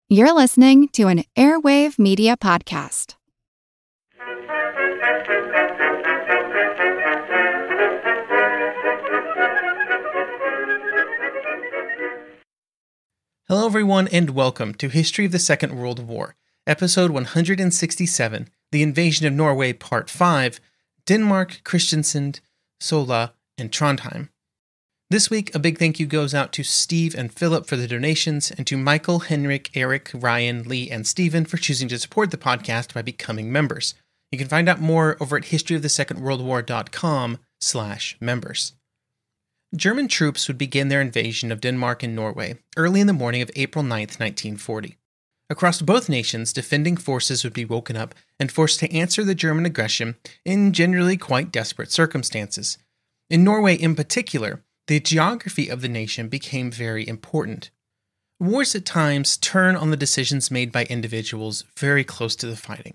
You're listening to an Airwave Media podcast. Hello everyone and welcome to History of the Second World War, episode 167, The Invasion of Norway, Part 5, Denmark, Kristiansand, Sola, and Trondheim. This week, a big thank you goes out to Steve and Philip for the donations, and to Michael, Henrik, Eric, Ryan, Lee, and Steven for choosing to support the podcast by becoming members. You can find out more over at historyofthesecondworldwar.com/members. German troops would begin their invasion of Denmark and Norway early in the morning of April 9, 1940. Across both nations, defending forces would be woken up and forced to answer the German aggression in generally quite desperate circumstances. In Norway in particular, the geography of the nation became very important. Wars at times turn on the decisions made by individuals very close to the fighting.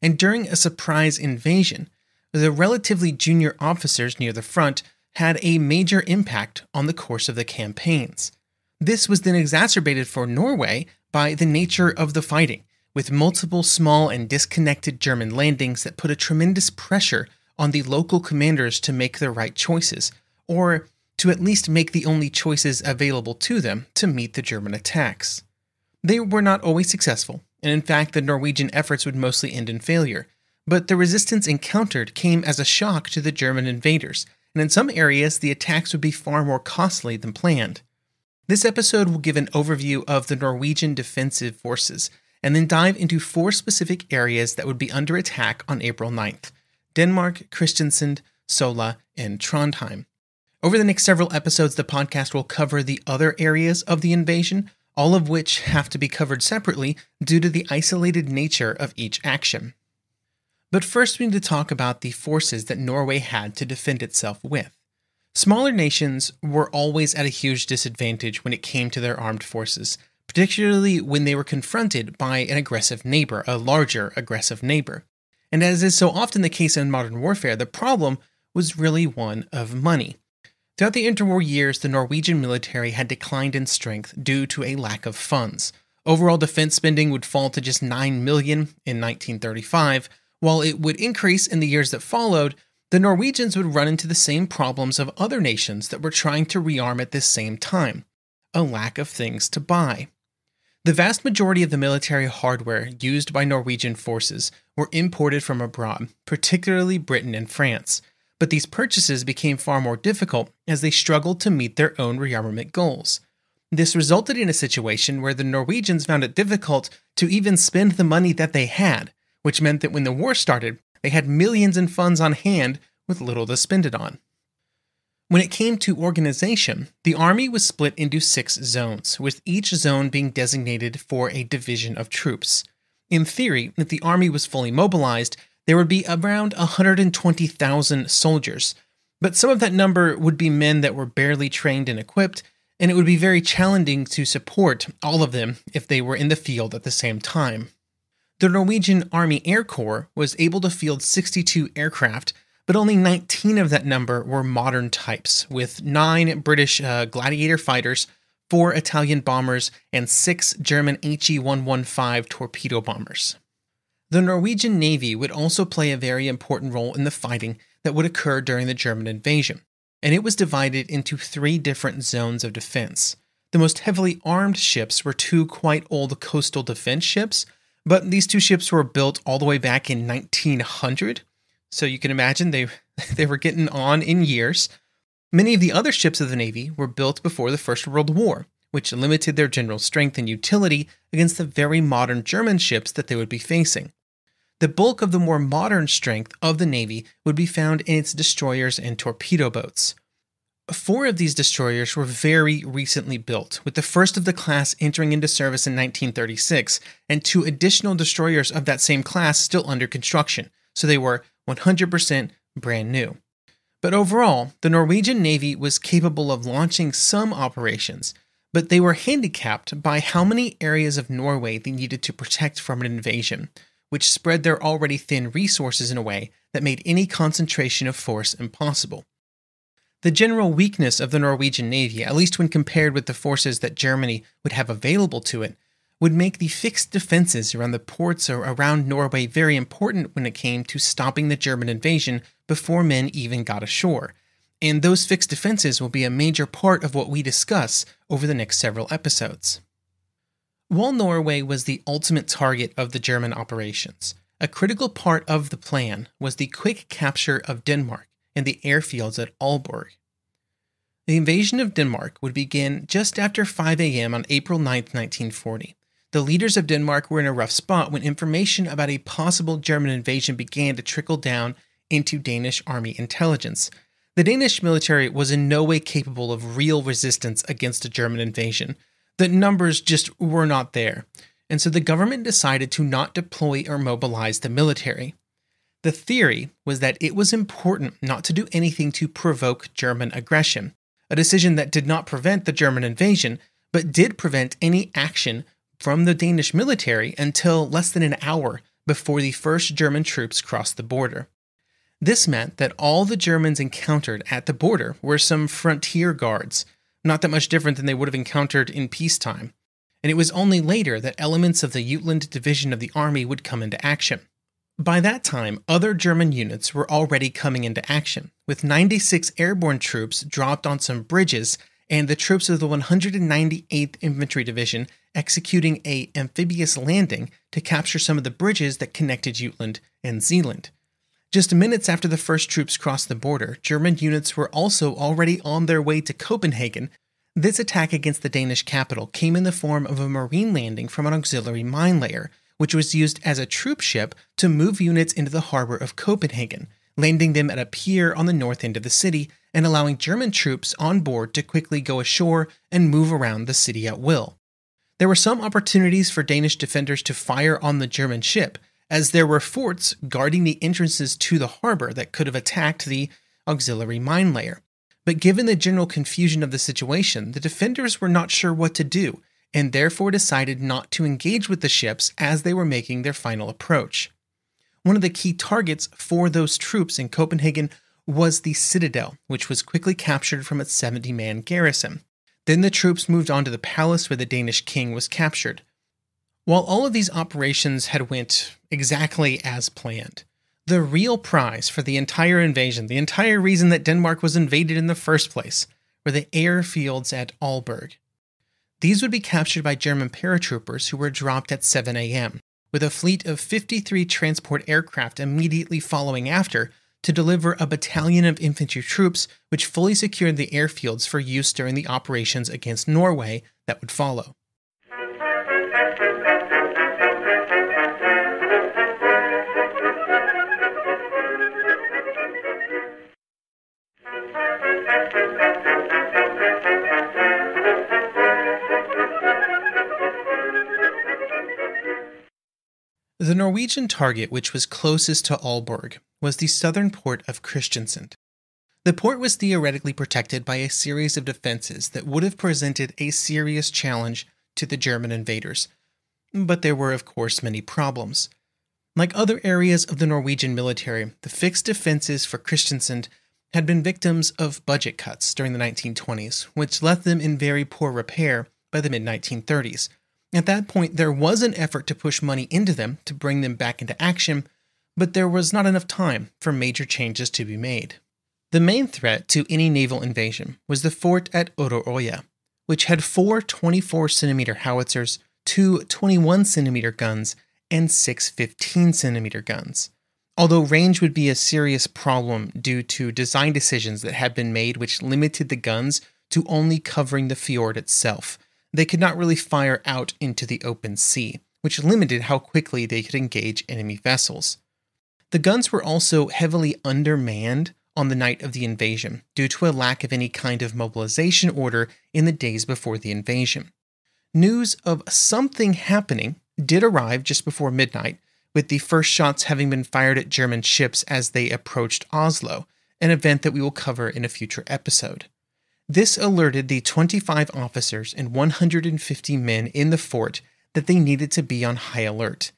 And during a surprise invasion, the relatively junior officers near the front had a major impact on the course of the campaigns. This was then exacerbated for Norway by the nature of the fighting, with multiple small and disconnected German landings that put a tremendous pressure on the local commanders to make the right choices, or to at least make the only choices available to them to meet the German attacks. They were not always successful, and in fact the Norwegian efforts would mostly end in failure, but the resistance encountered came as a shock to the German invaders, and in some areas the attacks would be far more costly than planned. This episode will give an overview of the Norwegian defensive forces, and then dive into 4 specific areas that would be under attack on April 9th: Denmark, Kristiansand, Sola, and Trondheim. Over the next several episodes, the podcast will cover the other areas of the invasion, all of which have to be covered separately due to the isolated nature of each action. But first we need to talk about the forces that Norway had to defend itself with. Smaller nations were always at a huge disadvantage when it came to their armed forces, particularly when they were confronted by an aggressive neighbor, a larger aggressive neighbor. And as is so often the case in modern warfare, the problem was really one of money. Throughout the interwar years, the Norwegian military had declined in strength due to a lack of funds. Overall defense spending would fall to just $9 million in 1935. While it would increase in the years that followed, the Norwegians would run into the same problems of other nations that were trying to rearm at this same time: a lack of things to buy. The vast majority of the military hardware used by Norwegian forces were imported from abroad, particularly Britain and France. But these purchases became far more difficult as they struggled to meet their own rearmament goals. This resulted in a situation where the Norwegians found it difficult to even spend the money that they had, which meant that when the war started, they had millions in funds on hand with little to spend it on. When it came to organization, the army was split into 6 zones, with each zone being designated for a division of troops. In theory, if the army was fully mobilized, there would be around 120,000 soldiers, but some of that number would be men that were barely trained and equipped, and it would be very challenging to support all of them if they were in the field at the same time. The Norwegian Army Air Corps was able to field 62 aircraft, but only 19 of that number were modern types, with 9 British Gladiator fighters, 4 Italian bombers, and 6 German HE-115 torpedo bombers. The Norwegian Navy would also play a very important role in the fighting that would occur during the German invasion, and it was divided into 3 different zones of defense. The most heavily armed ships were 2 quite old coastal defense ships, but these 2 ships were built all the way back in 1900, so you can imagine they were getting on in years. Many of the other ships of the Navy were built before the First World War, which limited their general strength and utility against the very modern German ships that they would be facing. The bulk of the more modern strength of the Navy would be found in its destroyers and torpedo boats. 4 of these destroyers were very recently built, with the first of the class entering into service in 1936, and 2 additional destroyers of that same class still under construction, so they were 100% brand new. But overall, the Norwegian Navy was capable of launching some operations, but they were handicapped by how many areas of Norway they needed to protect from an invasion, which spread their already thin resources in a way that made any concentration of force impossible. The general weakness of the Norwegian Navy, at least when compared with the forces that Germany would have available to it, would make the fixed defenses around the ports or around Norway very important when it came to stopping the German invasion before men even got ashore. And those fixed defenses will be a major part of what we discuss over the next several episodes. While Norway was the ultimate target of the German operations, a critical part of the plan was the quick capture of Denmark and the airfields at Aalborg. The invasion of Denmark would begin just after 5 a.m. on April 9, 1940. The leaders of Denmark were in a rough spot when information about a possible German invasion began to trickle down into Danish army intelligence. The Danish military was in no way capable of real resistance against a German invasion. The numbers just were not there, and so the government decided to not deploy or mobilize the military. The theory was that it was important not to do anything to provoke German aggression, a decision that did not prevent the German invasion, but did prevent any action from the Danish military until less than an hour before the first German troops crossed the border. This meant that all the Germans encountered at the border were some frontier guards, not that much different than they would have encountered in peacetime, and it was only later that elements of the Jutland division of the army would come into action. By that time, other German units were already coming into action, with 96 airborne troops dropped on some bridges and the troops of the 198th Infantry Division executing an amphibious landing to capture some of the bridges that connected Jutland and Zealand. Just minutes after the first troops crossed the border, German units were also already on their way to Copenhagen. This attack against the Danish capital came in the form of a marine landing from an auxiliary mine layer, which was used as a troop ship to move units into the harbor of Copenhagen, landing them at a pier on the north end of the city and allowing German troops on board to quickly go ashore and move around the city at will. There were some opportunities for Danish defenders to fire on the German ship, as there were forts guarding the entrances to the harbor that could have attacked the auxiliary mine layer. But given the general confusion of the situation, the defenders were not sure what to do, and therefore decided not to engage with the ships as they were making their final approach. One of the key targets for those troops in Copenhagen was the citadel, which was quickly captured from its 70-man garrison. Then the troops moved on to the palace where the Danish king was captured. While all of these operations had went exactly as planned, the real prize for the entire invasion, the entire reason that Denmark was invaded in the first place, were the airfields at Aalborg. These would be captured by German paratroopers who were dropped at 7 a.m., with a fleet of 53 transport aircraft immediately following after to deliver a battalion of infantry troops which fully secured the airfields for use during the operations against Norway that would follow. The Norwegian target which was closest to Aalborg was the southern port of Kristiansand. The port was theoretically protected by a series of defenses that would have presented a serious challenge to the German invaders, but there were of course many problems. Like other areas of the Norwegian military, the fixed defenses for Kristiansand had been victims of budget cuts during the 1920s, which left them in very poor repair by the mid-1930s. At that point, there was an effort to push money into them to bring them back into action, but there was not enough time for major changes to be made. The main threat to any naval invasion was the fort at Orderøya, which had 4 24-centimeter howitzers, 2 21-centimeter guns, and 6 15-centimeter guns. Although range would be a serious problem due to design decisions that had been made which limited the guns to only covering the fjord itself, they could not really fire out into the open sea, which limited how quickly they could engage enemy vessels. The guns were also heavily undermanned on the night of the invasion due to a lack of any kind of mobilization order in the days before the invasion. News of something happening did arrive just before midnight, with the first shots having been fired at German ships as they approached Oslo, an event that we will cover in a future episode. This alerted the 25 officers and 150 men in the fort that they needed to be on high alert.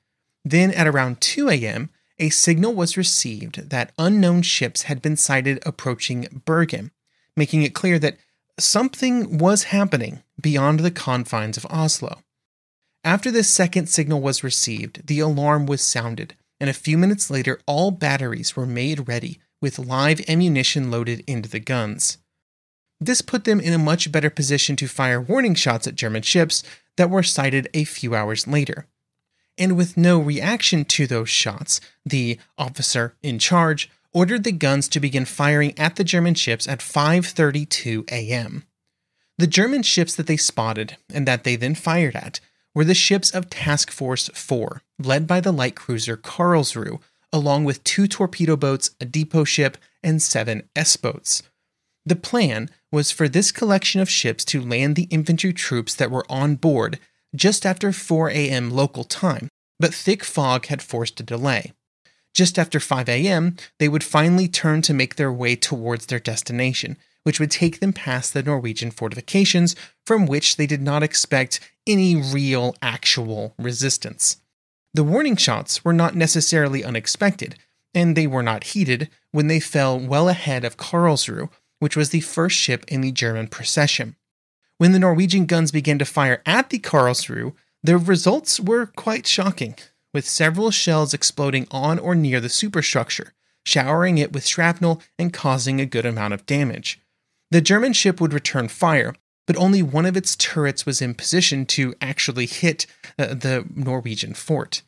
Then at around 2 a.m., a signal was received that unknown ships had been sighted approaching Bergen, making it clear that something was happening beyond the confines of Oslo. After this second signal was received, the alarm was sounded, and a few minutes later all batteries were made ready with live ammunition loaded into the guns. This put them in a much better position to fire warning shots at German ships that were sighted a few hours later. And with no reaction to those shots, the officer in charge ordered the guns to begin firing at the German ships at 5:32 a.m. The German ships that they spotted, and that they then fired at, were the ships of Task Force 4, led by the light cruiser Karlsruhe, along with 2 torpedo boats, a depot ship, and 7 S-boats. The plan was for this collection of ships to land the infantry troops that were on board just after 4 a.m. local time, but thick fog had forced a delay. Just after 5 a.m., they would finally turn to make their way towards their destination, which would take them past the Norwegian fortifications, from which they did not expect any real, actual resistance. The warning shots were not necessarily unexpected, and they were not heeded when they fell well ahead of Karlsruhe, which was the first ship in the German procession. When the Norwegian guns began to fire at the Karlsruhe, the results were quite shocking, with several shells exploding on or near the superstructure, showering it with shrapnel and causing a good amount of damage. The German ship would return fire, but only one of its turrets was in position to actually hit the Norwegian fort.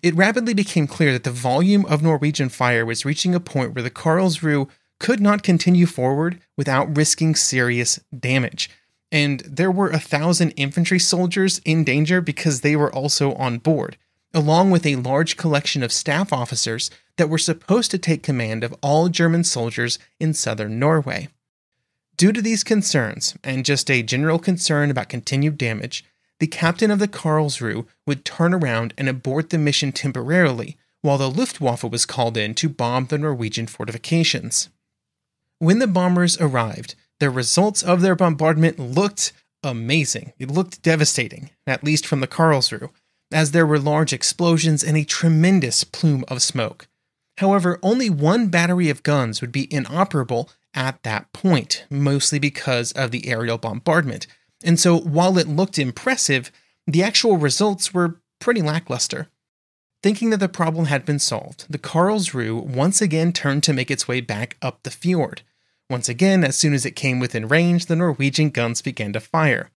It rapidly became clear that the volume of Norwegian fire was reaching a point where the Karlsruhe could not continue forward without risking serious damage, and there were 1,000 infantry soldiers in danger because they were also on board, along with a large collection of staff officers that were supposed to take command of all German soldiers in southern Norway. Due to these concerns, and just a general concern about continued damage, the captain of the Karlsruhe would turn around and abort the mission temporarily, while the Luftwaffe was called in to bomb the Norwegian fortifications. When the bombers arrived, the results of their bombardment looked amazing. It looked devastating, at least from the Karlsruhe, as there were large explosions and a tremendous plume of smoke. However, only one battery of guns would be inoperable at that point, mostly because of the aerial bombardment. And so, while it looked impressive, the actual results were pretty lackluster. Thinking that the problem had been solved, the Karlsruhe once again turned to make its way back up the fjord. Once again, as soon as it came within range, the Norwegian guns began to fire.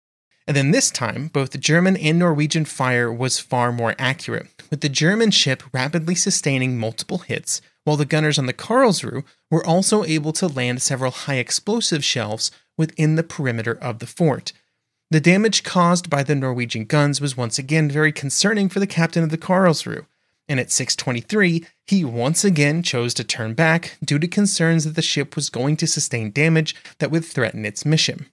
And then this time, both German and Norwegian fire was far more accurate, with the German ship rapidly sustaining multiple hits, while the gunners on the Karlsruhe were also able to land several high explosive shells within the perimeter of the fort. The damage caused by the Norwegian guns was once again very concerning for the captain of the Karlsruhe, and at 6:23, he once again chose to turn back due to concerns that the ship was going to sustain damage that would threaten its mission.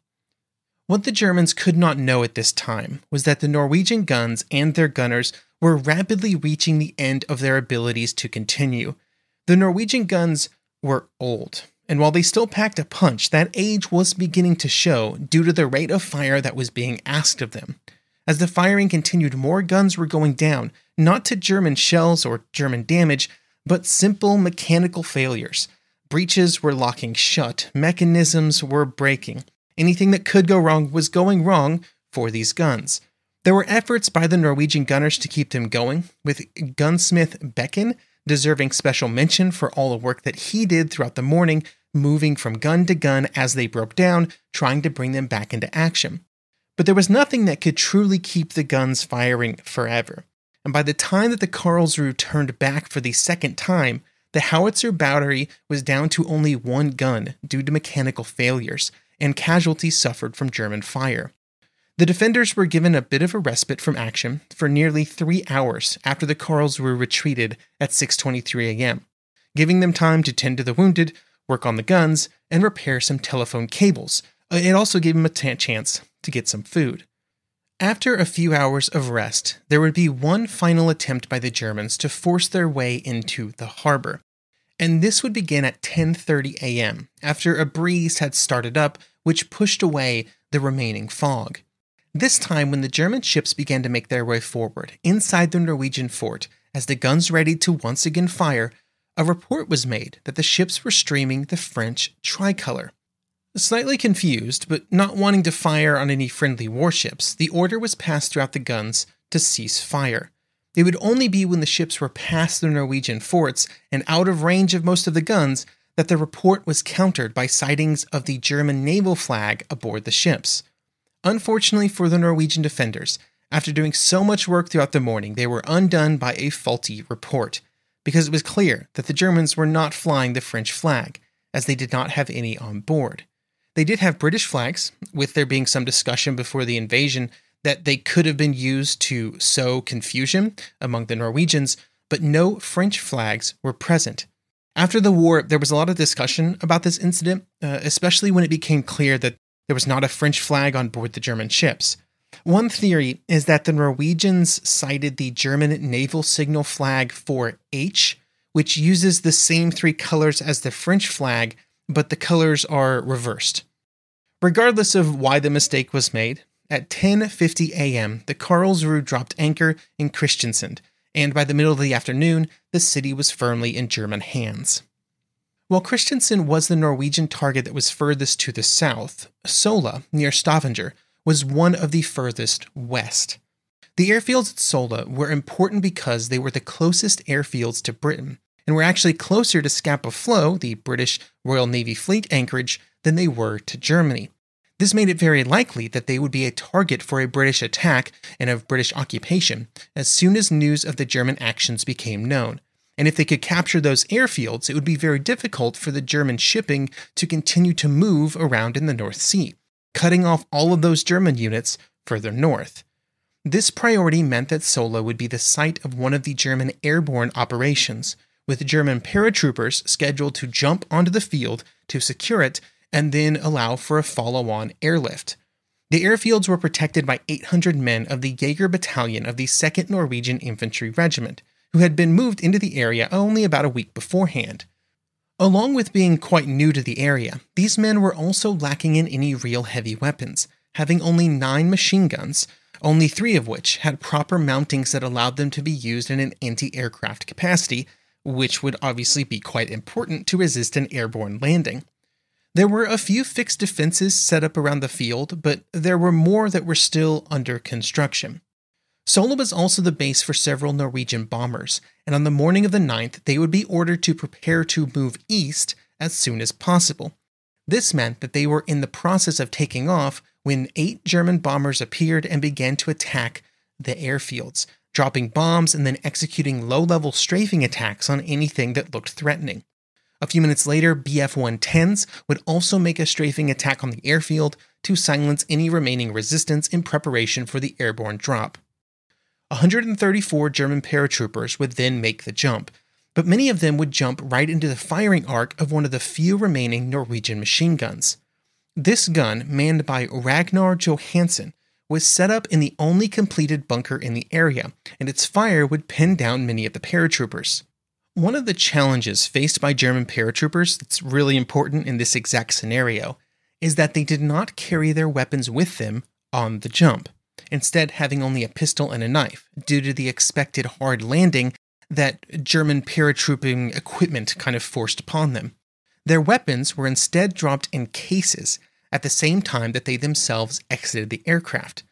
What the Germans could not know at this time was that the Norwegian guns and their gunners were rapidly reaching the end of their abilities to continue. The Norwegian guns were old, and while they still packed a punch, that age was beginning to show due to the rate of fire that was being asked of them. As the firing continued, more guns were going down, not to German shells or German damage, but simple mechanical failures. Breaches were locking shut, mechanisms were breaking. Anything that could go wrong was going wrong for these guns. There were efforts by the Norwegian gunners to keep them going, with gunsmith Becken deserving special mention for all the work that he did throughout the morning, moving from gun to gun as they broke down, trying to bring them back into action. But there was nothing that could truly keep the guns firing forever. And by the time that the Karlsruhe turned back for the second time, the howitzer battery was down to only one gun due to mechanical failures, and casualties suffered from German fire. The defenders were given a bit of a respite from action for nearly 3 hours after the Karlsruhe retreated at 6:23 a.m., giving them time to tend to the wounded, work on the guns, and repair some telephone cables. It also gave them a chance to get some food. After a few hours of rest, there would be one final attempt by the Germans to force their way into the harbor. And this would begin at 10:30 a.m., after a breeze had started up, which pushed away the remaining fog. This time, when the German ships began to make their way forward inside the Norwegian fort, as the guns readied to once again fire, a report was made that the ships were streaming the French tricolor. Slightly confused, but not wanting to fire on any friendly warships, the order was passed throughout the guns to cease fire. It would only be when the ships were past the Norwegian forts and out of range of most of the guns that the report was countered by sightings of the German naval flag aboard the ships. Unfortunately for the Norwegian defenders, after doing so much work throughout the morning, they were undone by a faulty report, because it was clear that the Germans were not flying the French flag, as they did not have any on board. They did have British flags, with there being some discussion before the invasion that they could have been used to sow confusion among the Norwegians, but no French flags were present. After the war, there was a lot of discussion about this incident, especially when it became clear that there was not a French flag on board the German ships. One theory is that the Norwegians cited the German naval signal flag 4H, which uses the same three colors as the French flag, but the colors are reversed. Regardless of why the mistake was made, at 10:50 a.m., the Karlsruhe dropped anchor in Kristiansand, and by the middle of the afternoon, the city was firmly in German hands. While Kristiansand was the Norwegian target that was furthest to the south, Sola, near Stavanger, was one of the furthest west. The airfields at Sola were important because they were the closest airfields to Britain, and were actually closer to Scapa Flow, the British Royal Navy fleet anchorage, than they were to Germany. This made it very likely that they would be a target for a British attack and of British occupation as soon as news of the German actions became known. And if they could capture those airfields, it would be very difficult for the German shipping to continue to move around in the North Sea, cutting off all of those German units further north. This priority meant that Sola would be the site of one of the German airborne operations, with German paratroopers scheduled to jump onto the field to secure it and then allow for a follow-on airlift. The airfields were protected by 800 men of the Jaeger Battalion of the 2nd Norwegian Infantry Regiment, who had been moved into the area only about a week beforehand. Along with being quite new to the area, these men were also lacking in any real heavy weapons, having only 9 machine guns, only 3 of which had proper mountings that allowed them to be used in an anti-aircraft capacity, which would obviously be quite important to resist an airborne landing. There were a few fixed defenses set up around the field, but there were more that were still under construction. Sola was also the base for several Norwegian bombers, and on the morning of the 9th, they would be ordered to prepare to move east as soon as possible. This meant that they were in the process of taking off when 8 German bombers appeared and began to attack the airfields, dropping bombs and then executing low-level strafing attacks on anything that looked threatening. A few minutes later, Bf-110s would also make a strafing attack on the airfield to silence any remaining resistance in preparation for the airborne drop. 134 German paratroopers would then make the jump, but many of them would jump right into the firing arc of one of the few remaining Norwegian machine guns. This gun, manned by Ragnar Johansen, was set up in the only completed bunker in the area, and its fire would pin down many of the paratroopers. One of the challenges faced by German paratroopers that's really important in this exact scenario is that they did not carry their weapons with them on the jump, instead having only a pistol and a knife, due to the expected hard landing that German paratrooping equipment kind of forced upon them. Their weapons were instead dropped in cases at the same time that they themselves exited the aircraft.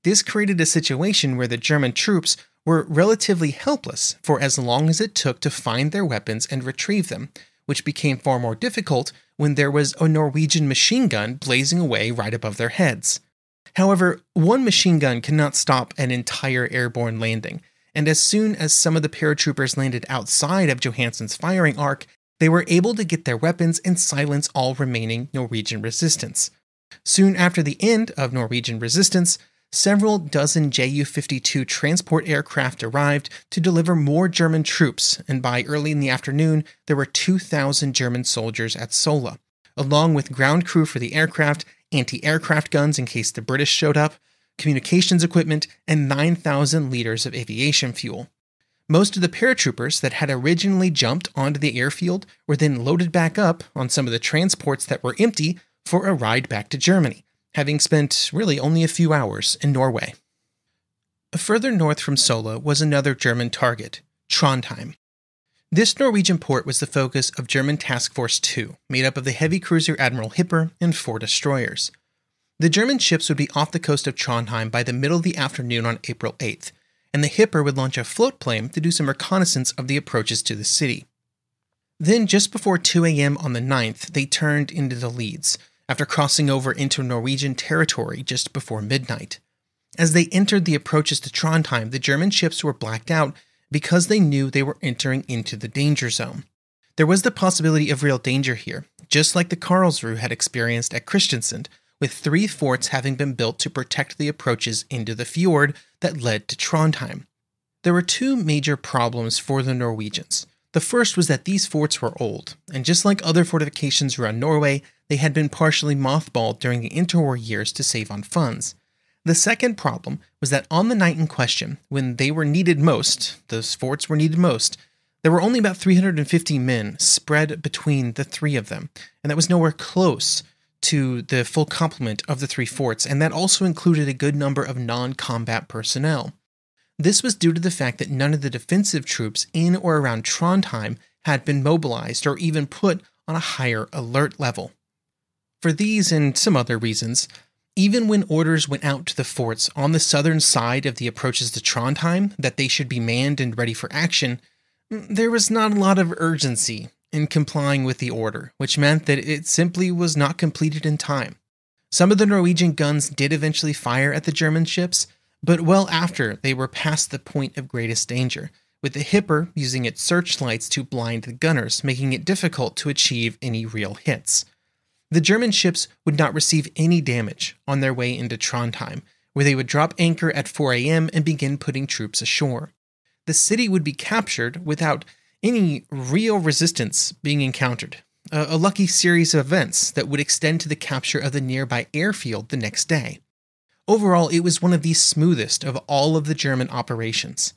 This created a situation where the German troops were relatively helpless for as long as it took to find their weapons and retrieve them, which became far more difficult when there was a Norwegian machine gun blazing away right above their heads. However, one machine gun cannot stop an entire airborne landing, and as soon as some of the paratroopers landed outside of Johansen's firing arc, they were able to get their weapons and silence all remaining Norwegian resistance. Soon after the end of Norwegian resistance, several dozen Ju-52 transport aircraft arrived to deliver more German troops, and by early in the afternoon, there were 2,000 German soldiers at Sola, along with ground crew for the aircraft, anti-aircraft guns in case the British showed up, communications equipment, and 9,000 liters of aviation fuel. Most of the paratroopers that had originally jumped onto the airfield were then loaded back up on some of the transports that were empty for a ride back to Germany, having spent really only a few hours in Norway. Further north from Sola was another German target, Trondheim. This Norwegian port was the focus of German Task Force 2, made up of the heavy cruiser Admiral Hipper and 4 destroyers. The German ships would be off the coast of Trondheim by the middle of the afternoon on April 8th, and the Hipper would launch a float plane to do some reconnaissance of the approaches to the city. Then, just before 2 a.m. on the 9th, they turned into the leads, after crossing over into Norwegian territory just before midnight. As they entered the approaches to Trondheim, the German ships were blacked out because they knew they were entering into the danger zone. There was the possibility of real danger here, just like the Karlsruhe had experienced at Kristiansand, with 3 forts having been built to protect the approaches into the fjord that led to Trondheim. There were 2 major problems for the Norwegians. The first was that these forts were old, and just like other fortifications around Norway, they had been partially mothballed during the interwar years to save on funds. The second problem was that on the night in question, when they were needed most, those forts were needed most, there were only about 350 men spread between the 3 of them, and that was nowhere close to the full complement of the 3 forts, and that also included a good number of non-combat personnel. This was due to the fact that none of the defensive troops in or around Trondheim had been mobilized or even put on a higher alert level. For these and some other reasons, even when orders went out to the forts on the southern side of the approaches to Trondheim that they should be manned and ready for action, there was not a lot of urgency in complying with the order, which meant that it simply was not completed in time. Some of the Norwegian guns did eventually fire at the German ships, but well after they were past the point of greatest danger, with the Hipper using its searchlights to blind the gunners, making it difficult to achieve any real hits. The German ships would not receive any damage on their way into Trondheim, where they would drop anchor at 4 a.m. and begin putting troops ashore. The city would be captured without any real resistance being encountered, a lucky series of events that would extend to the capture of the nearby airfield the next day. Overall, it was one of the smoothest of all of the German operations.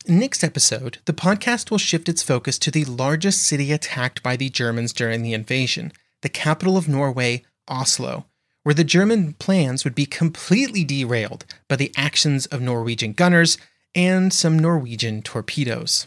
Next episode, the podcast will shift its focus to the largest city attacked by the Germans during the invasion, the capital of Norway, Oslo, where the German plans would be completely derailed by the actions of Norwegian gunners and some Norwegian torpedoes.